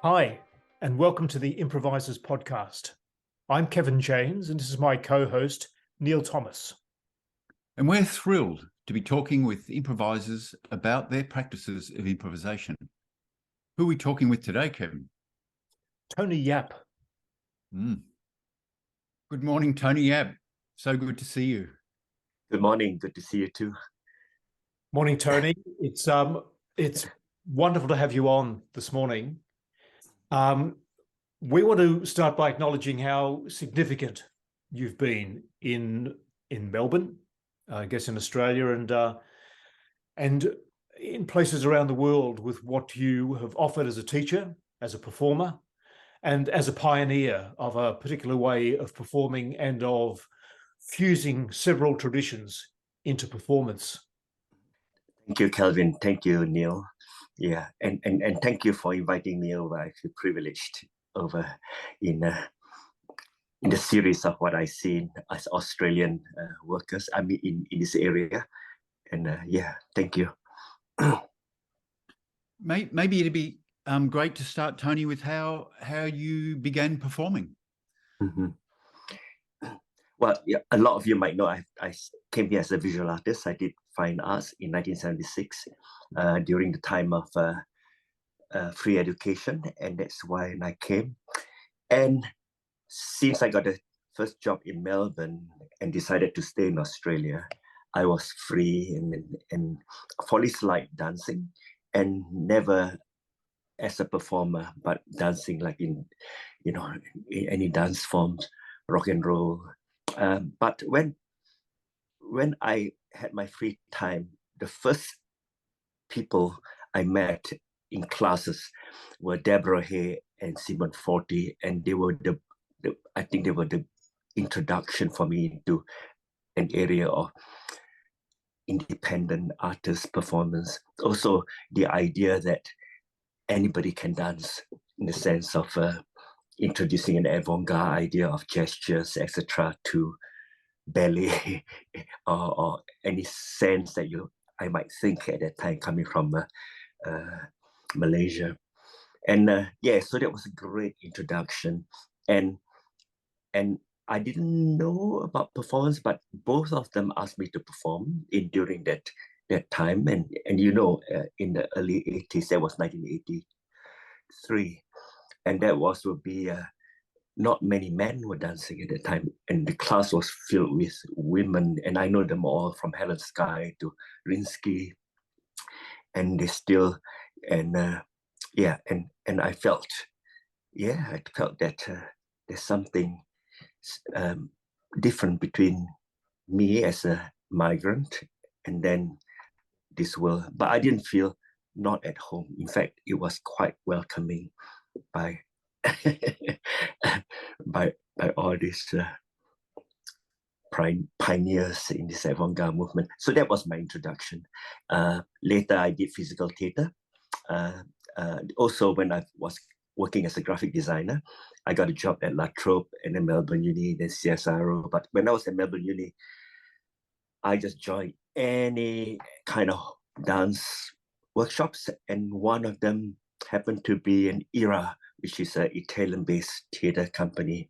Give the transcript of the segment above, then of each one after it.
Hi, and welcome to the Improvisors Podcast. I'm Kevin James, and this is my co-host, Neil Thomas. And we're thrilled to be talking with improvisers about their practices of improvisation. Who are we talking with today, Kevin? Tony Yap. Good morning, Tony Yap. So good to see you. Good morning. Good to see you too. Morning, Tony. It's wonderful to have you on this morning. We want to start by acknowledging how significant you've been in Melbourne, I guess in Australia, and in places around the world with what you have offered as a teacher, as a performer, and as a pioneer of a particular way of performing and of fusing several traditions into performance. Thank you, Kelvin. Thank you, Neil. Yeah, and thank you for inviting me over. I feel privileged over in the series of what I see as Australian workers. I mean, in this area, and yeah, thank you. Maybe it'd be great to start, Tony, with how you began performing. Mm-hmm. Well, yeah, a lot of you might know I came here as a visual artist. I did fine arts in 1976 during the time of free education, and that's why I came. And since I got the first job in Melbourne and decided to stay in Australia, I was free and I've always liked dancing, and never as a performer, but dancing like in any dance forms, rock and roll. But when I had my free time, the first people I met in classes were Deborah Hay and Simon Forti, and they were I think they were the introduction for me into an area of independent artist performance. Also, the idea that anybody can dance, in the sense of introducing an avant-garde idea of gestures, etc., to ballet or any sense that I might think at that time coming from Malaysia. And so that was a great introduction. And I didn't know about performance, but both of them asked me to perform during that time. And in the early 80s, that was 1983. And that would be not many men were dancing at the time, and the class was filled with women, and I know them all from Helen Sky to Rinsky, and they still, and I felt that there's something different between me as a migrant and then this world, but I didn't feel not at home. In fact, it was quite welcoming by by all these pioneers in this avant-garde movement. So that was my introduction. Later, I did physical theatre. Also, when I was working as a graphic designer, I got a job at La Trobe and then Melbourne Uni, then CSIRO. But when I was at Melbourne Uni, I just joined any kind of dance workshops, and one of them happened to be an IRAA, which is an Italian-based theatre company.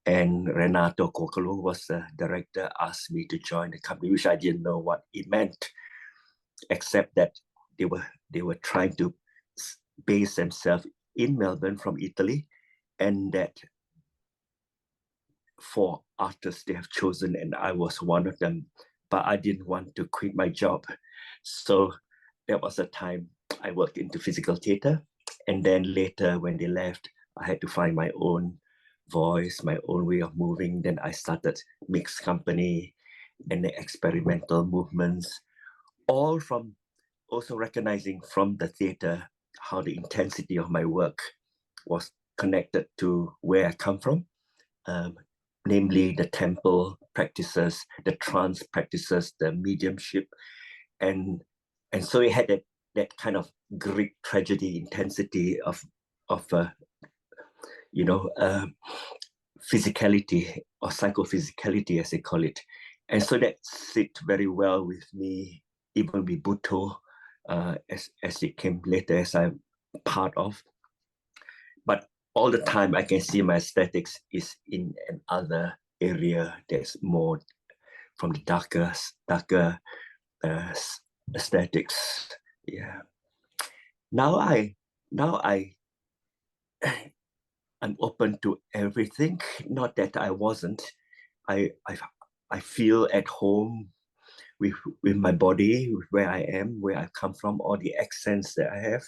And Renato Coccolo was the director, asked me to join the company, which I didn't know what it meant, except that they were trying to base themselves in Melbourne from Italy, and that 4 artists they have chosen, and I was one of them, but I didn't want to quit my job. So that was the time I worked into physical theatre. And then later, when they left, I had to find my own voice, my own way of moving. Then I started mixed company and the experimental movements, all from also recognizing from the theatre how the intensity of my work was connected to where I come from, namely the temple practices, the trance practices, the mediumship. And so it had that kind of Greek tragedy intensity of physicality or psychophysicality, as they call it. And so that sit very well with me, even with Butoh, as it came later, as I'm part of. all the time I can see my aesthetics is in another area that's more from the darker aesthetics. Yeah. Now I'm open to everything. Not that I wasn't. I feel at home with my body, with where I am, where I come from, all the accents that I have,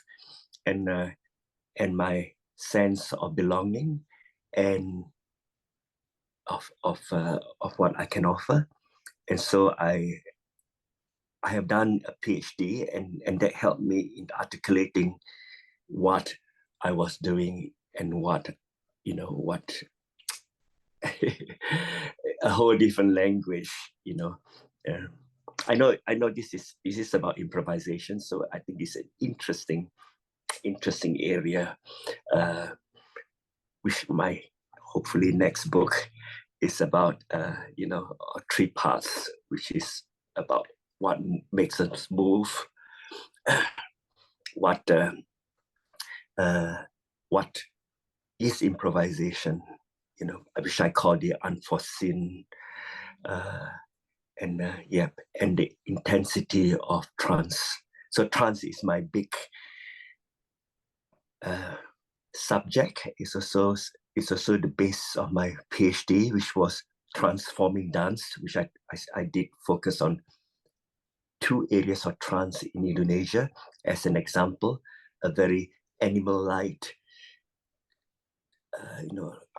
and my sense of belonging and of what I can offer. And so I have done a PhD, and that helped me in articulating what I was doing and what a whole different language. I know this is about improvisation, so I think it's an interesting area, which my hopefully next book is about. Three parts, which is about what makes us move, what is improvisation, which I call the unforeseen, and the intensity of trance. So trance is my big subject. It's also the base of my PhD, which was transforming dance, which I did focus on 2 areas of trance in Indonesia. As an example, a very animal-like,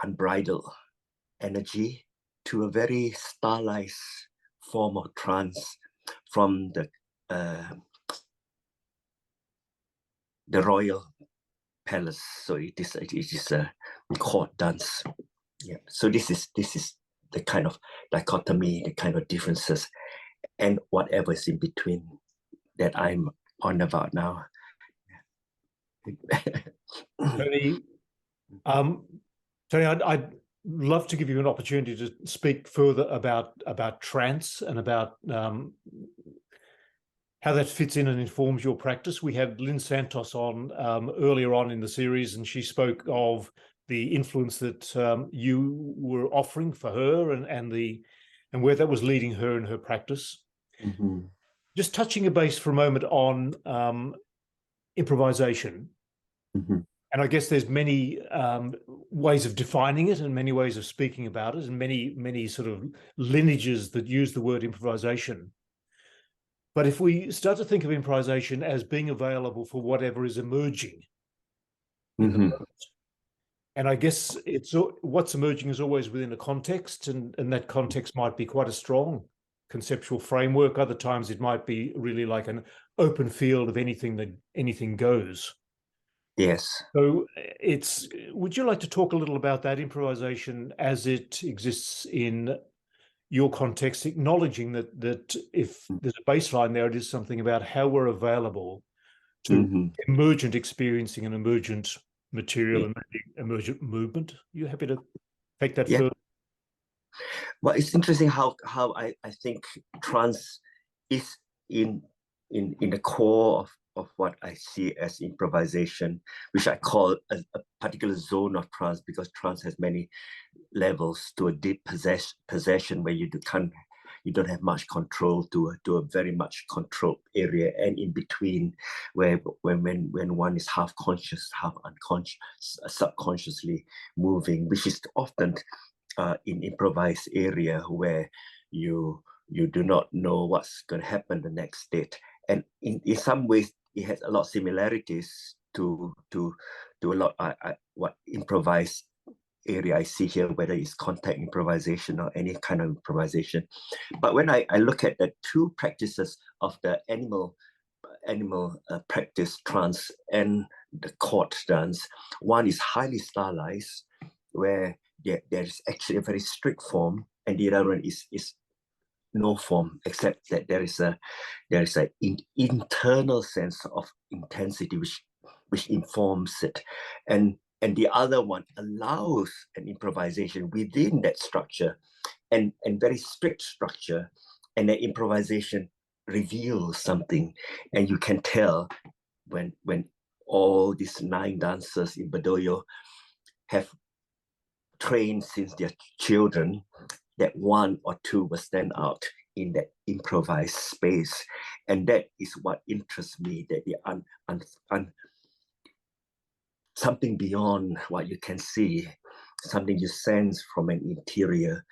unbridled energy, to a very stylized form of trance from the royal palace. So it is a court dance. Yeah. So this is the kind of dichotomy, the kind of differences, and whatever is in between that I'm on about now. Tony, I'd love to give you an opportunity to speak further about trance and about how that fits in and informs your practice. We had Lynn Santos on earlier on in the series, and she spoke of the influence that you were offering for her and where that was leading her in her practice. Mm-hmm. Just touching a base for a moment on improvisation. Mm-hmm. And I guess there's many ways of defining it and many ways of speaking about it and many sort of lineages that use the word improvisation. But if we start to think of improvisation as being available for whatever is emerging in the moment, and I guess what's emerging is always within a context, and that context might be quite a strong conceptual framework. Other times it might be really like an open field of anything goes. Yes. So would you like to talk a little about that improvisation as it exists in your context, acknowledging that if there's a baseline there, it is something about how we're available to emergent experiencing and emergent material and emergent movement? Are you happy to take that further? Well, it's interesting how I think trance is in the core of what I see as improvisation, which I call a particular zone of trance, because trance has many levels, to a deep possession where you don't have much control, to a very much controlled area, and in between when one is half conscious, half unconscious, subconsciously moving, which is often in improvised area where you do not know what's going to happen the next state. And in some ways, it has a lot of similarities to a lot what improvised area I see here, whether it's contact improvisation or any kind of improvisation. But when I look at the 2 practices of the animal practice, trance, and the court dance, one is highly stylized, where there is actually a very strict form, and the other one is no form, except that there is a internal sense of intensity which informs it, and the other one allows an improvisation within that structure, and very strict structure, and the improvisation reveals something, and you can tell when all these 9 dancers in Butoh have trained since they're children, that one or two will stand out in that improvised space. And that is what interests me, that the something beyond what you can see, something you sense from an interior.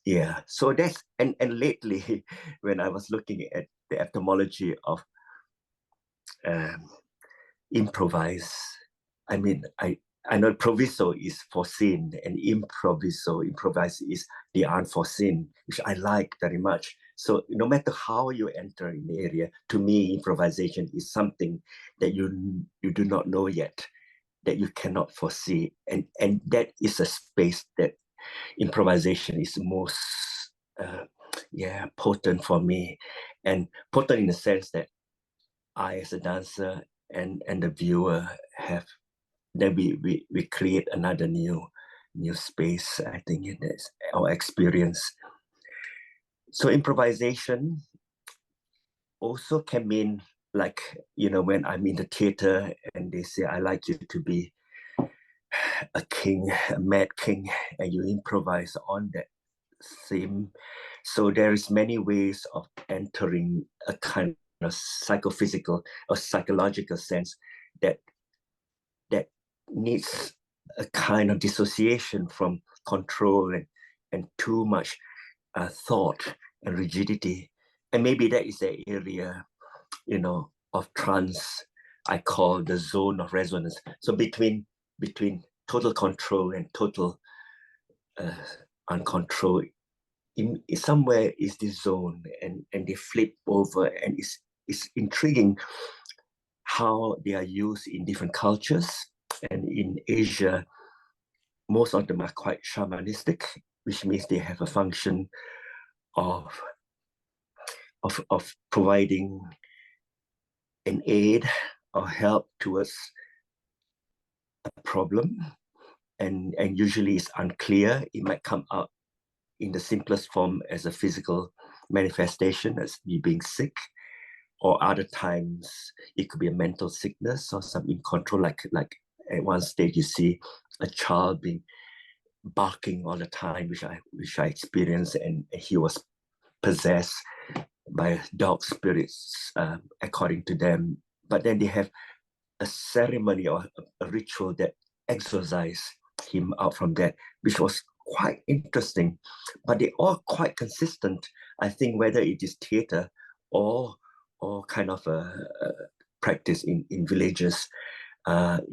Yeah, so that's, and lately, when I was looking at the etymology of improvise, I mean, I know proviso is foreseen, and improvise is the unforeseen, which I like very much. So no matter how you enter in the area, to me, improvisation is something that you do not know yet, that you cannot foresee. And that is a space that improvisation is most potent for me. And potent in the sense that I, as a dancer, and the viewer have, then we create another new space, I think, in this, our experience. So improvisation also can mean, like, when I'm in the theater and they say, I like you to be a king, a mad king, and you improvise on that theme. So there is many ways of entering a kind of psychophysical or psychological sense that needs a kind of dissociation from control and too much thought and rigidity. And maybe that is the area, of trance I call the zone of resonance. So between total control and total uncontrolled, somewhere is this zone, and they flip over, and it's intriguing how they are used in different cultures. And in Asia, most of them are quite shamanistic, which means they have a function of providing an aid or help towards a problem, and usually it's unclear. It might come out in the simplest form as a physical manifestation, as you being sick, or other times it could be a mental sickness or some in control, like at one stage you see a child being barking all the time, which I experienced, and he was possessed by dog spirits, according to them. But then they have a ceremony or a ritual that exorcised him out from that, which was quite interesting. But they are quite consistent, I think, whether it is theater or kind of a practice in villages,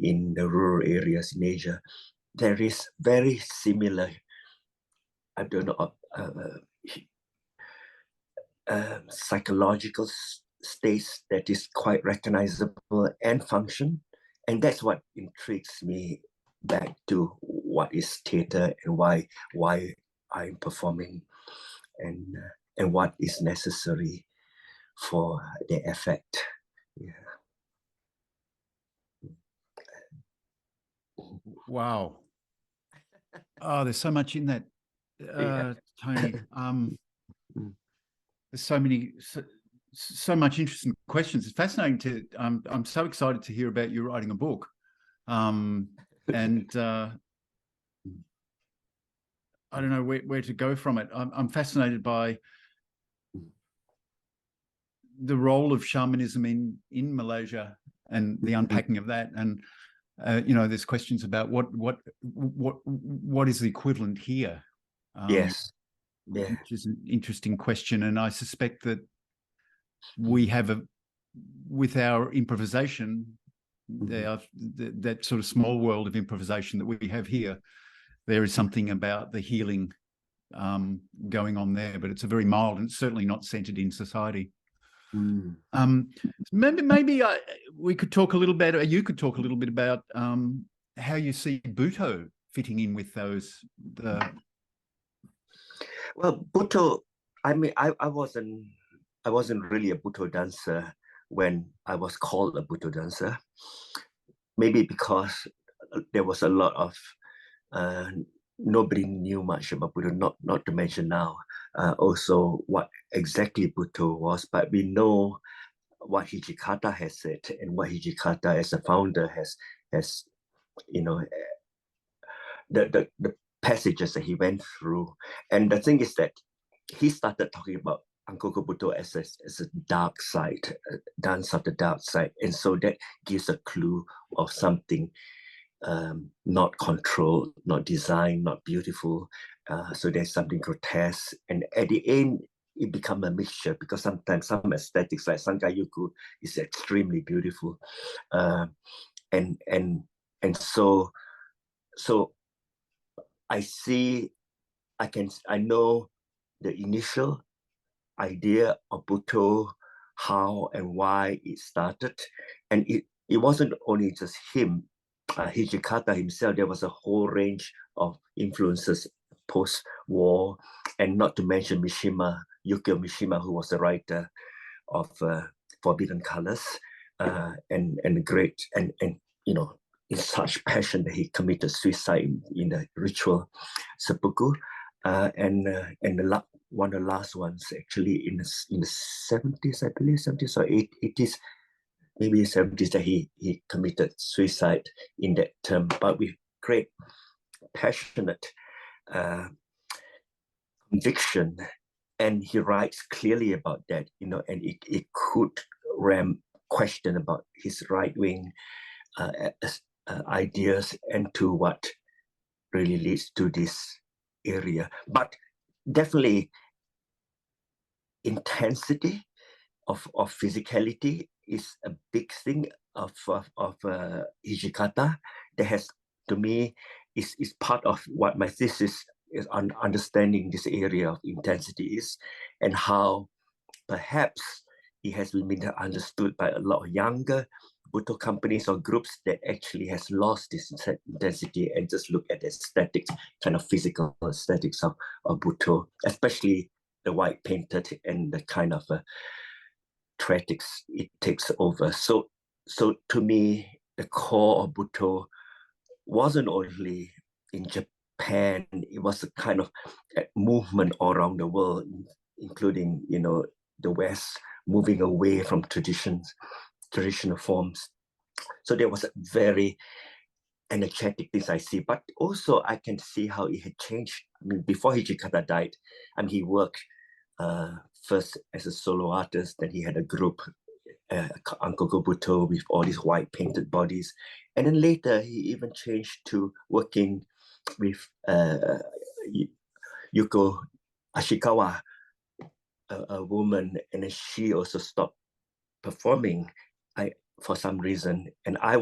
in the rural areas in Asia. There is very similar, I don't know, psychological states that is quite recognizable and function. And that's what intrigues me back to what is theater and why I'm performing, and what is necessary for the effect. Yeah. Wow. Oh, there's so much in that, Tony. There's so much interesting questions. It's fascinating to. I'm so excited to hear about you writing a book, and I don't know where to go from it. I'm fascinated by the role of shamanism in Malaysia and the unpacking of that, and there's questions about what is the equivalent here. Yes. Yeah. Which is an interesting question, and I suspect that we have with our improvisation, that sort of small world of improvisation that we have here, there is something about the healing going on there, but it's a very mild, and it's certainly not centered in society. Maybe we could talk a little bit, or you could talk a little bit about how you see Butoh fitting in with those. Well, Butoh, I mean, I wasn't really a Butoh dancer when I was called a Butoh dancer. Maybe because there was a lot of nobody knew much about Butoh, not to mention now also what exactly Butoh was, but we know what Hijikata has said, and what Hijikata as a founder has the passages that he went through. And the thing is that he started talking about Angkor Butoh as a dark side, a dance of the dark side. And so that gives a clue of something not controlled, not designed, not beautiful. So there's something grotesque. And at the end, it becomes a mixture, because sometimes some aesthetics like Sankayuku is extremely beautiful. And so I know the initial idea of Butoh, how and why it started. And it wasn't only just him, Hijikata himself. There was a whole range of influences post-war, and not to mention Mishima, Yukio Mishima, who was the writer of Forbidden Colors, and great, and in such passion that he committed suicide in the ritual seppuku, and one of the last ones actually in the 70s, I believe, 70s or 80s, maybe 70s, that he committed suicide in that term, but with great passionate conviction. And he writes clearly about that, and it could ram question about his right-wing ideas and to what really leads to this area. But definitely intensity of physicality is a big thing of Hijikata. That has, to me, is part of what my thesis is on understanding this area of intensity is, and how perhaps it has been understood by a lot of younger Butoh companies or groups that actually has lost this intensity and just look at the aesthetics, kind of physical aesthetics of Butoh, especially the white painted and the kind of traetics it takes over. So to me, the core of Butoh wasn't only in Japan, it was a kind of movement all around the world, including, the West, moving away from traditional forms. So there was a very energetic things I see, but also I can see how it had changed. I mean, before Hijikata died, he worked first as a solo artist, then he had a group, Angkor Butoh, with all these white painted bodies. And then later he even changed to working with Yuko Ashikawa, a woman, and then she also stopped performing for some reason. And I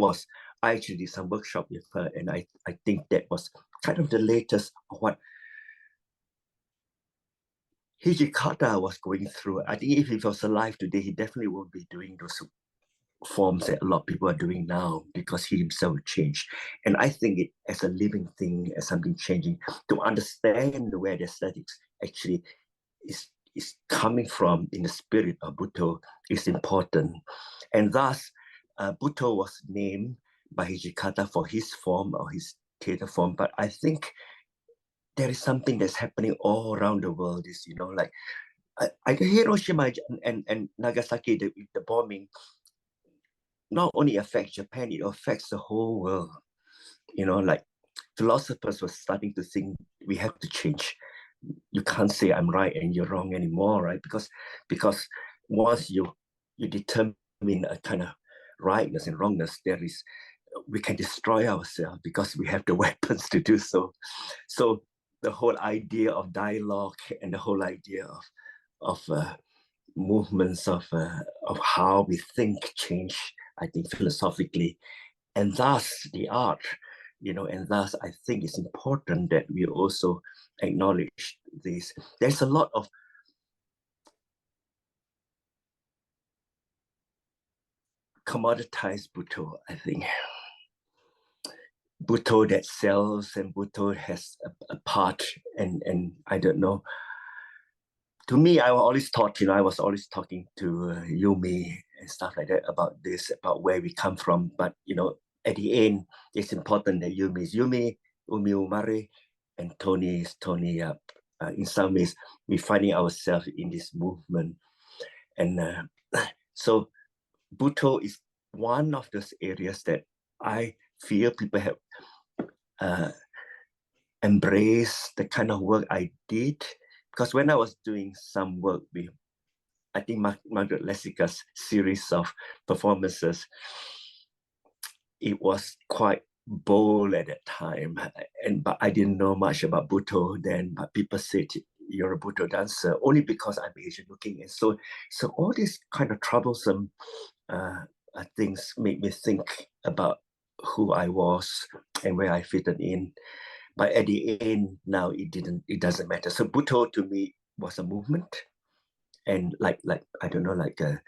actually did some workshop with her, and I think that was kind of the latest of what Hijikata was going through. I think if he was alive today, he definitely won't be doing those forms that a lot of people are doing now, because he himself changed. And I think it as a living thing, as something changing, to understand where the aesthetics actually is coming from in the spirit of Butoh is important. And thus, Butoh was named by Hijikata for his form or his theater form. But I think there is something that's happening all around the world. Is, like Hiroshima and Nagasaki, the bombing not only affects Japan, it affects the whole world. Like philosophers were starting to think we have to change. You can't say I'm right and you're wrong anymore, right? Because once you determine a kind of rightness and wrongness, we can destroy ourselves because we have the weapons to do so. So the whole idea of dialogue and the whole idea of movements of how we think change, I think, philosophically, and thus the art, and thus I think it's important that we also acknowledge this. There's a lot of commoditized Butoh, I think. Butoh that sells, and Butoh has a part, and I don't know. To me, I was always talking to Yumi and stuff like that about this, about where we come from. But at the end, it's important that Yumi is Yumi, Umi Umari, and Tony is Tony. In some ways, we're finding ourselves in this movement. And so Butoh is one of those areas that I feel people have embrace the kind of work I did. Because when I was doing some work with, I think, Margaret Lessica's series of performances, it was quite bold at that time. But I didn't know much about Butoh then, but people said, you're a Butoh dancer, only because I'm Asian looking. And so all these kind of troublesome things made me think about who I was and where I fitted in. But at the end, now it doesn't matter. So Butoh to me was a movement, and like I don't know, like a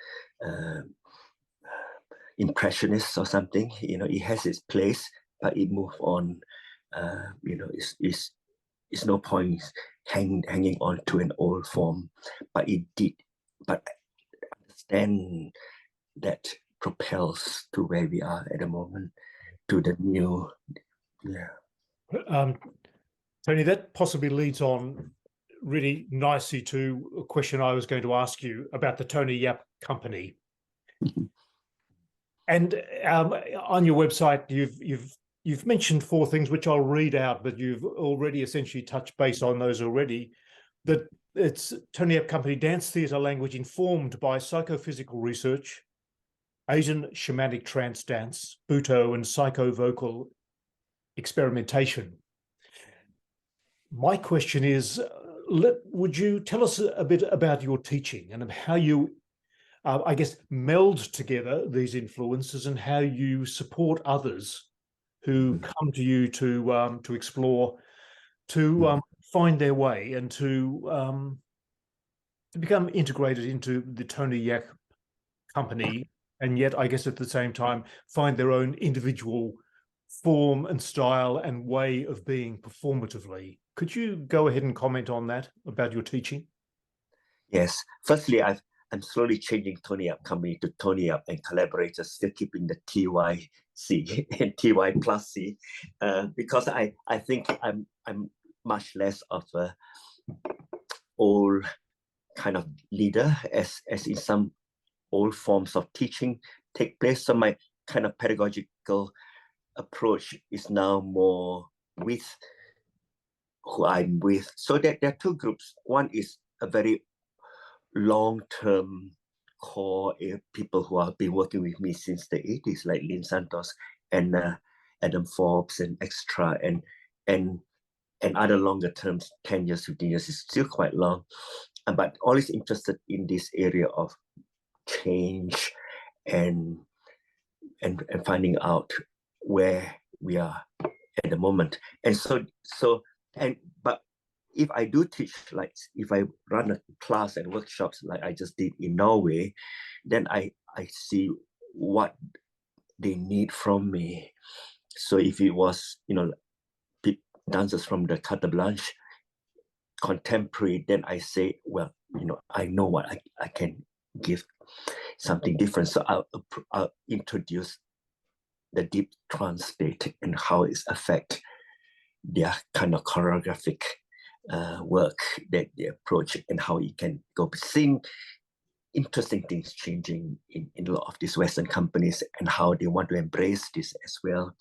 impressionist or something. You know, it has its place, but it moved on. You know, it's no point hanging on to an old form, but it did. But understand that propels to where we are at the moment, to the new, Tony, that possibly leads on really nicely to a question I was going to ask you about the Tony YAP company. And on your website, you've mentioned 4 things which I'll read out, but you've already essentially touched base on those already. That it's Tony YAP company, dance theatre language informed by psychophysical research, Asian shamanic trance dance, Butoh, and psycho-vocal experimentation. My question is, would you tell us a bit about your teaching and how you, I guess, meld together these influences and how you support others who come to you to explore, to find their way and to become integrated into the Tony YAP company, and yet, I guess, at the same time, find their own individual form and style and way of being performatively. Could you go ahead and comment on that, about your teaching? Yes. Firstly, I'm slowly changing Tony YAP company to Tony YAP and collaborators, still keeping the TYC and TY plus C, because I think I'm much less of a old kind of leader as in some old forms of teaching take place. So my kind of pedagogical approach is now more with who I'm with. So there are 2 groups. One is a very long-term core people who have been working with me since the 80s, like Lynn Santos and Adam Forbes and Extra and other longer terms, 10 years, 15 years is still quite long. But always interested in this area of change and finding out where we are at the moment. And but if I do teach, like if I run a class and workshops like I just did in Norway, then I see what they need from me. So if it was, you know, dancers from the carte blanche, contemporary, then I say, well, you know, I know what I can give something different. So I'll introduce the deep trance state and how it affects their kind of choreographic work that they approach and how you can go. Seeing interesting things changing in a lot of these Western companies and how they want to embrace this as well.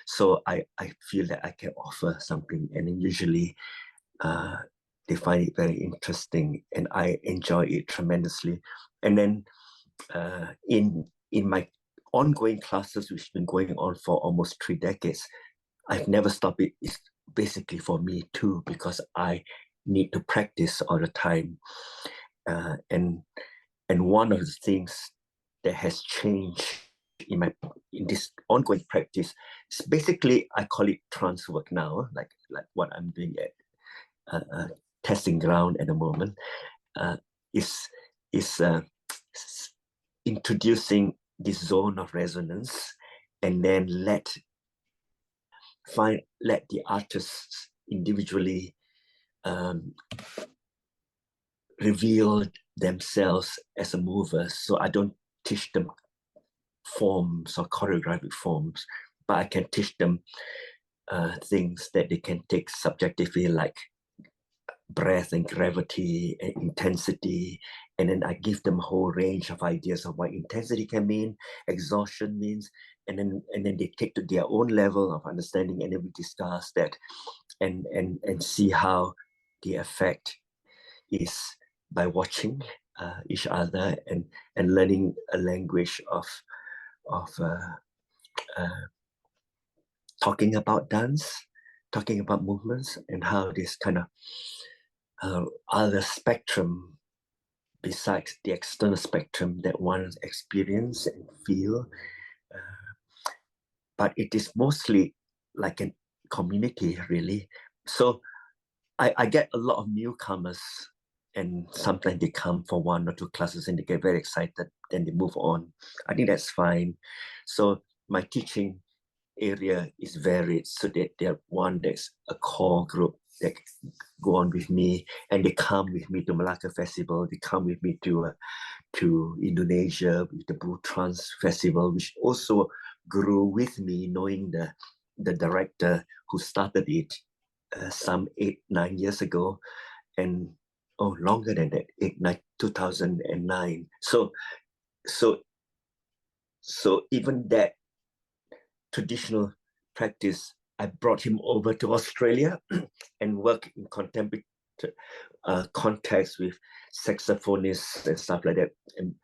So I feel that I can offer something, and then usually they find it very interesting, and I enjoy it tremendously. And then in my ongoing classes, which have been going on for almost 3 decades, I've never stopped it. It's basically for me too, because I need to practice all the time. And one of the things that has changed in this ongoing practice is basically, I call it trance work now, like what I'm doing at testing ground at the moment, is introducing this zone of resonance, and then let the artists individually reveal themselves as a mover. So I don't teach them forms or choreographic forms, but I can teach them things that they can take subjectively, like breath and gravity and intensity. And then I give them a whole range of ideas of what intensity can mean, exhaustion means, and then they take to their own level of understanding, and then we discuss that, and see how the effect is by watching each other and learning a language of talking about dance, talking about movements, and how this kind of other spectrum besides the external spectrum that one experience and feel. But it is mostly like a community, really. So I get a lot of newcomers, and sometimes they come for 1 or 2 classes and they get very excited, then they move on. I think that's fine. So my teaching area is varied, so that there's a core group that go on with me, and they come with me to Melaka Festival. They come with me to Indonesia with the Bull Trance Festival, which also grew with me, knowing the director who started it some 8-9 years ago, and longer than that, 2009. So even that traditional practice, I brought him over to Australia and work in contemporary context with saxophonists and stuff like that, and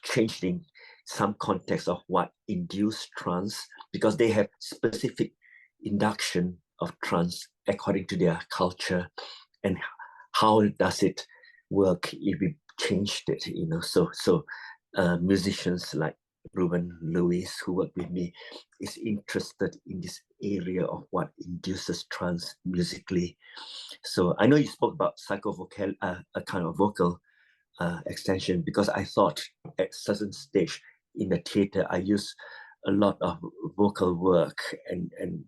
changing some context of what induced trance, because they have specific induction of trance according to their culture, and how does it work if we changed it, So musicians like Ruben Lewis, who worked with me, is interested in this area of what induces trance musically. So I know you spoke about psychovocal, a kind of vocal extension, because I thought at certain stage in the theater I use a lot of vocal work, and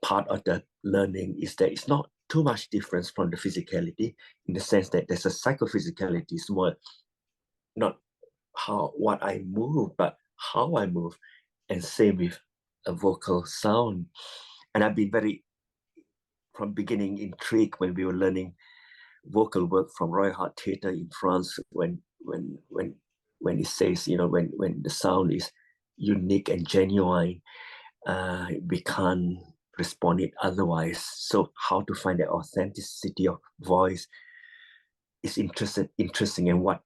part of the learning is that it's not too much difference from the physicality, in the sense that there's a psychophysicality. It's more not what I move, but how I move, and same with a vocal sound. And I've been from beginning intrigued when we were learning vocal work from Royal Heart Theatre in France, when it says, when the sound is unique and genuine, we can't respond it otherwise. So how to find the authenticity of voice is interesting, and what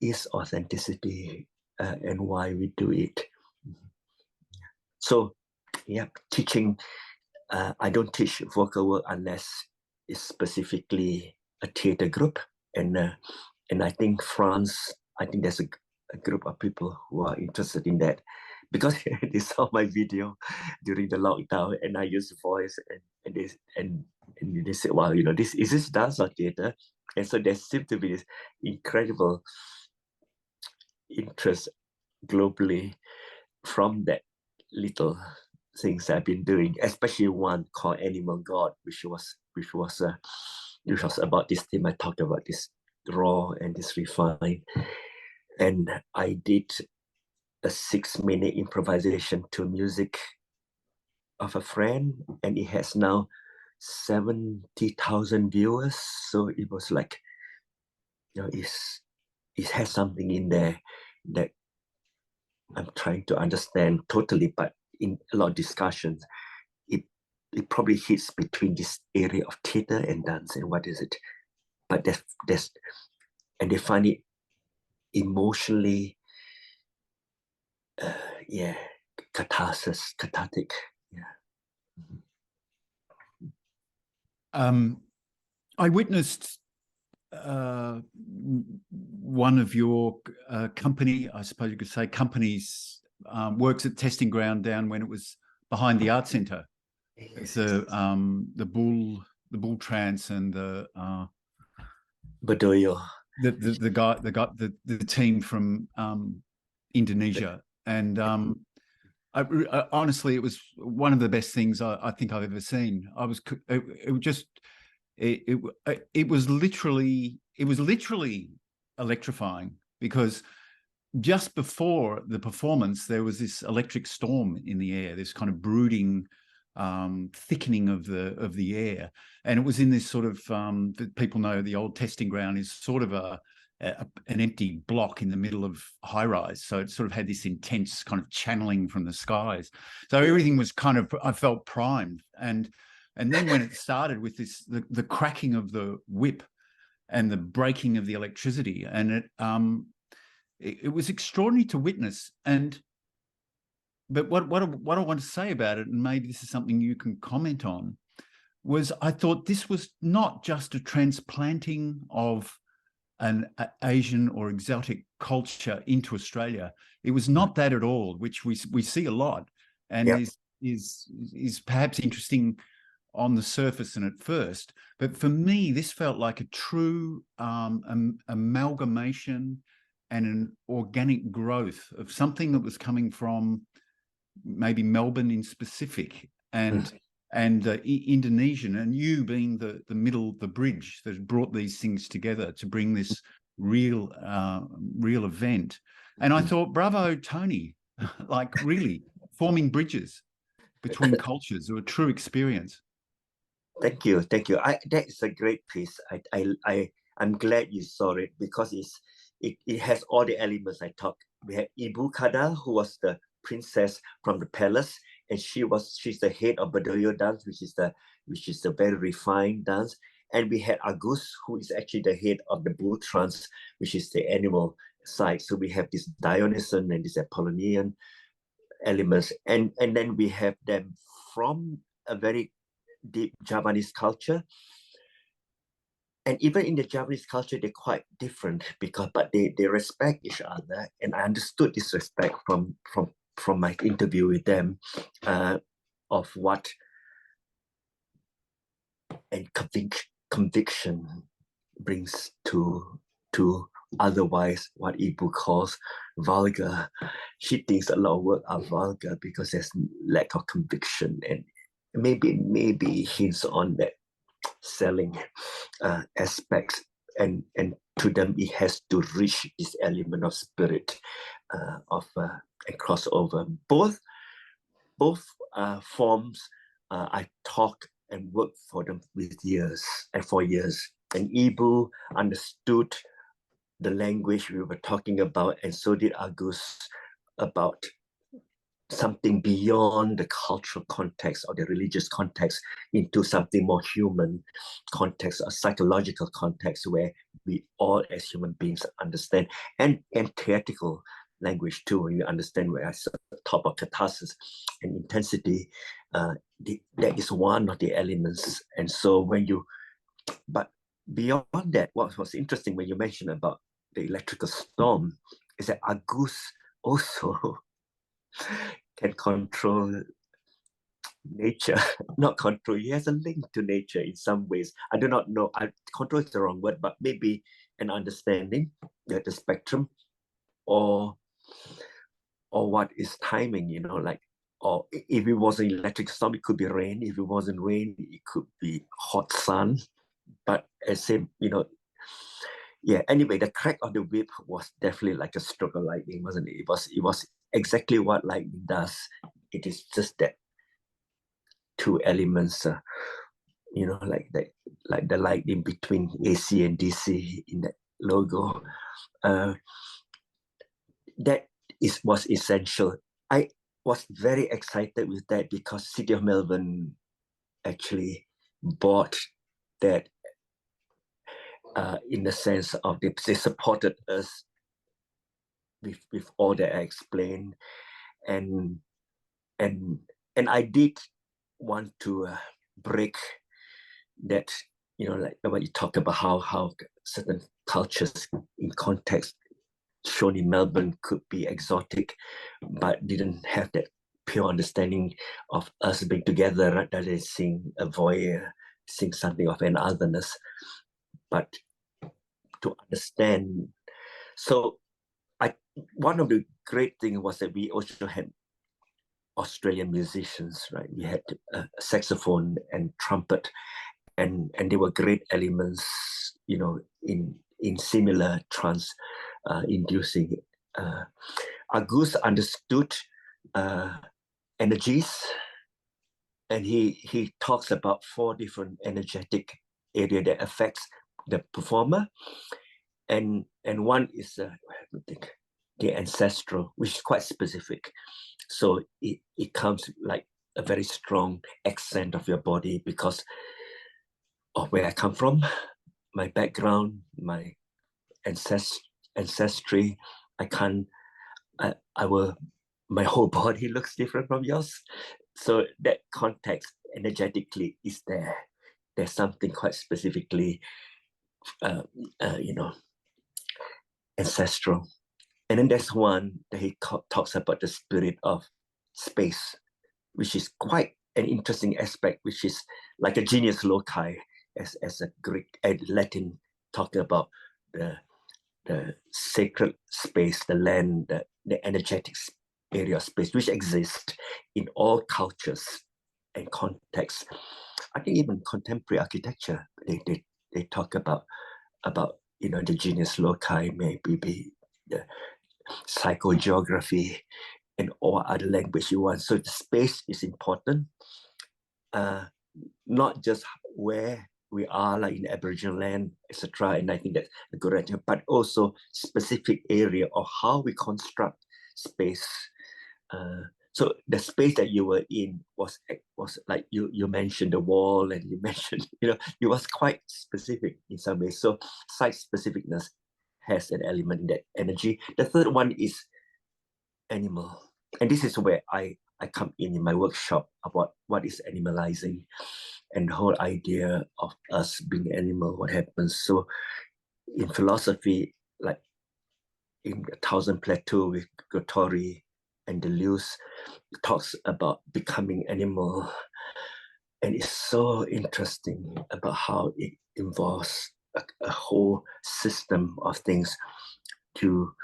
is authenticity, and why we do it. So teaching, I don't teach vocal work unless it's specifically a theater group, and I think there's a group of people who are interested in that, because they saw my video during the lockdown, and I use voice, and they said, wow, is this dance or theater? And so there seems to be this incredible interest globally from that little things I've been doing, especially one called Animal God, which was about this theme I talked about, this raw and this refined. And I did a 6-minute improvisation to music of a friend, and it has now 70,000 viewers. So it was like, it has something in there that I'm trying to understand totally, but in a lot of discussions, it probably hits between this area of theater and dance, and what is it? But and they find it emotionally, cathartic. I witnessed one of your company, I suppose you could say companies, works at testing ground down when it was behind the art centre. It's the Bull Trance and the Butoh. the team from Indonesia, and honestly, it was one of the best things I think I've ever seen. It was literally electrifying, because just before the performance there was this electric storm in the air, this kind of brooding thickening of the air, and it was in this sort of people know the old testing ground is sort of an empty block in the middle of high rise. So it sort of had this intense kind of channeling from the skies. So everything was kind of, I felt primed. And then when it started with this, the cracking of the whip and the breaking of the electricity, and it was extraordinary to witness. But what I want to say about it, and maybe this is something you can comment on, was I thought this was not just a transplanting of an Asian or exotic culture into Australia. It was not that at all, which we see a lot, and is perhaps interesting on the surface and at first. But for me, this felt like a true amalgamation and an organic growth of something that was coming from maybe Melbourne in specific, and Indonesian, and you being the bridge that brought these things together to bring this real event. And I thought, bravo, Tony, like really forming bridges between cultures, or a true experience. Thank you. That is a great piece. I'm glad you saw it, because it has all the elements I talked. We had Ibu Kada, who was the princess from the palace, and she's the head of Butoh dance, which is the very refined dance. And we had Agus, who is actually the head of the Bull Trance, which is the animal side. So we have this Dionysian and this Apollonian elements, and then we have them from a very deep Javanese culture. And even in the Javanese culture, they're quite different, but they respect each other. And I understood this respect from my interview with them, of what and conviction brings to otherwise what Ibu calls vulgar. She thinks a lot of work are vulgar because there's lack of conviction, and maybe hints on that selling aspects, and to them it has to reach this element of spirit, of a crossover. Both forms, I talked and worked for them for years. And Ibu understood the language we were talking about, and so did Agus, about something beyond the cultural context or the religious context into something more human context, a psychological context where we all as human beings understand, and theatrical language too. When you understand where I talk about catharsis and intensity, that is one of the elements. And so but beyond that, what was interesting when you mentioned about the electrical storm is that Agus also can control nature. Not control, he has a link to nature in some ways. I do not know, control is the wrong word, but maybe an understanding that the spectrum, or what is timing, like, or if it was an electric storm, it could be rain. If it wasn't rain, it could be hot sun. But as same, anyway, the crack of the whip was definitely like a stroke of lightning, wasn't it? It was exactly what lightning does. It is just that two elements, like the lightning between AC and DC in that logo. That was essential. I was very excited with that because City of Melbourne actually bought that, in the sense of they supported us with all that I explained, and I did want to break that, like when you talk about how certain cultures in context shown in Melbourne could be exotic, but didn't have that pure understanding of us being together rather than seeing a voyeur, seeing something of an otherness, but to understand. So one of the great things was that we also had Australian musicians, right? We had saxophone and trumpet, and they were great elements, in similar trance inducing. Agus understood energies, and he talks about 4 different energetic areas that affects the performer. and one is let me think, the ancestral, which is quite specific. So it comes like a very strong accent of your body because of where I come from, my background, my ancestry. My whole body looks different from yours. So that context energetically is there. There's something quite specifically, ancestral. And then there's one that he talks about the spirit of space, which is quite an interesting aspect, which is like a genius loci, as a Greek and Latin talking about the sacred space, the land, the energetic area of space, which exists in all cultures and contexts. I think even contemporary architecture, they talk about the genius loci, maybe be the psychogeography and all other language you want. So the space is important, not just where we are, like in Aboriginal land, etc. And I think that's a good idea, but also specific area of how we construct space. So the space that you were in was like you mentioned the wall, and you mentioned it was quite specific in some ways. So site specificness has an element in that energy. The third one is animal, and this is where I come in my workshop about what is animalizing, and the whole idea of us being animal, what happens. So in philosophy, like in 1,000 Plateau with Guattari and Deleuze, talks about becoming animal. And it's so interesting about how it involves a whole system of things to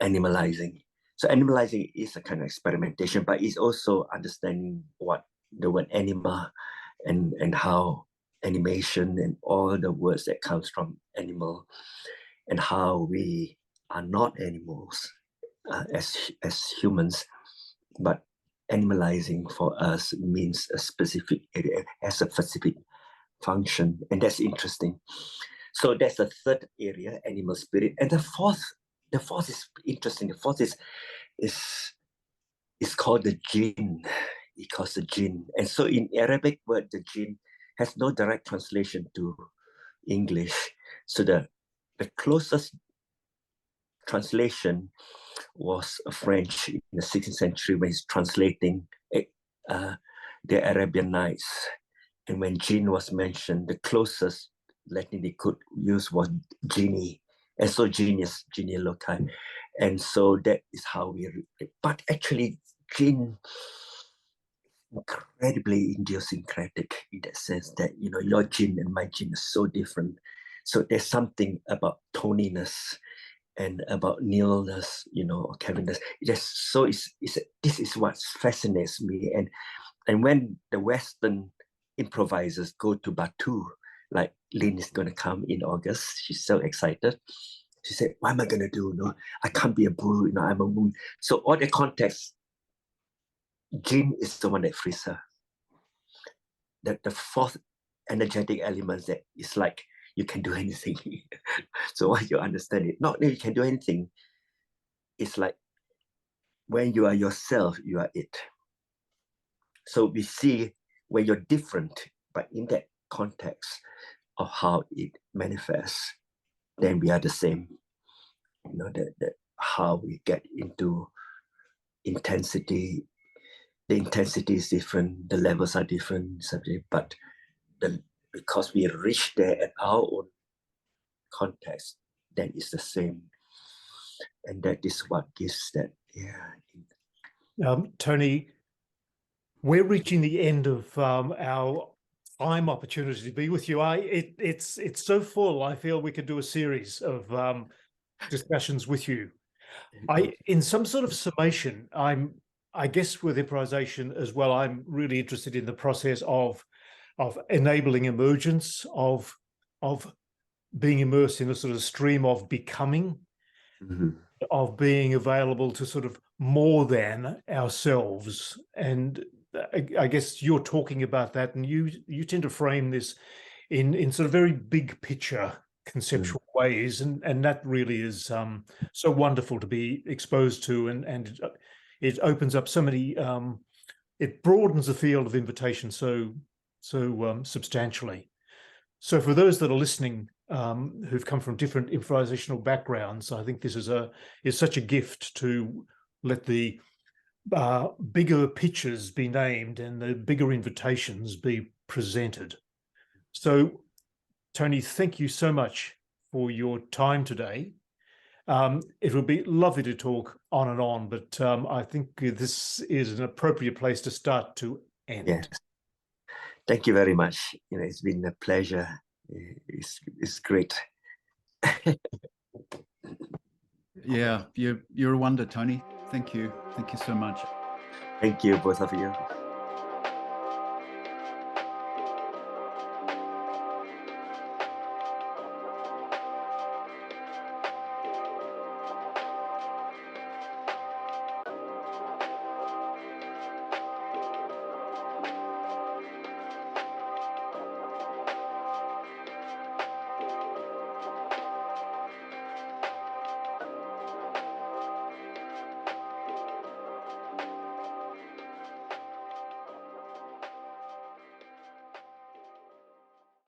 animalizing. So animalizing is a kind of experimentation, but it's also understanding what the word anima and how animation and all the words that comes from animal, and how we are not animals as humans, but animalizing for us means a specific area, has a specific function, and that's interesting. So that's the third area, animal spirit. And the fourth is interesting. The fourth is called the jinn. It calls the jinn. And so in Arabic word, the jinn has no direct translation to English. So the closest translation was French in the 16th century when he's translating the Arabian Nights. And when jinn was mentioned, the closest Latin they could use was genie. And so genius loci. And so that is how we read it. But actually, jinn incredibly idiosyncratic in that sense that, your jinn and my jinn is so different. So there's something about toniness and about neilness, or Kevinness. This is what fascinates me. And when the Western improvisers go to Butoh, like Lynn is going to come in August, she's so excited. She said, what am I going to do? I can't be a bull, I'm a moon. So all the context, jinn is the one that frees her. The fourth energetic element that is like, you can do anything. So once you understand it, not that you can do anything, it's like when you are yourself, you are it. So we see when you're different, but in that context of how it manifests, then we are the same. That how we get into intensity. The intensity is different, the levels are different, but because we reach there at our own context, then it's the same. And that is what gives that, Tony, we're reaching the end of our time opportunity to be with you. It's so full. I feel we could do a series of discussions with you. In some sort of summation, I guess with improvisation as well, I'm really interested in the process of enabling emergence, of being immersed in a sort of stream of becoming, of being available to sort of more than ourselves. And I guess you're talking about that, and you tend to frame this in sort of very big picture conceptual ways, and that really is so wonderful to be exposed to, and it opens up so many. It broadens the field of invitation so substantially. So for those that are listening, who've come from different improvisational backgrounds, I think this is such a gift to let the bigger pictures be named and the bigger invitations be presented. So, Tony, thank you so much for your time today. It would be lovely to talk on and on, but I think this is an appropriate place to start to end. Yes. Thank you very much. It's been a pleasure. It's great. Yeah, you're a wonder, Tony. Thank you so much. Thank you, both of you.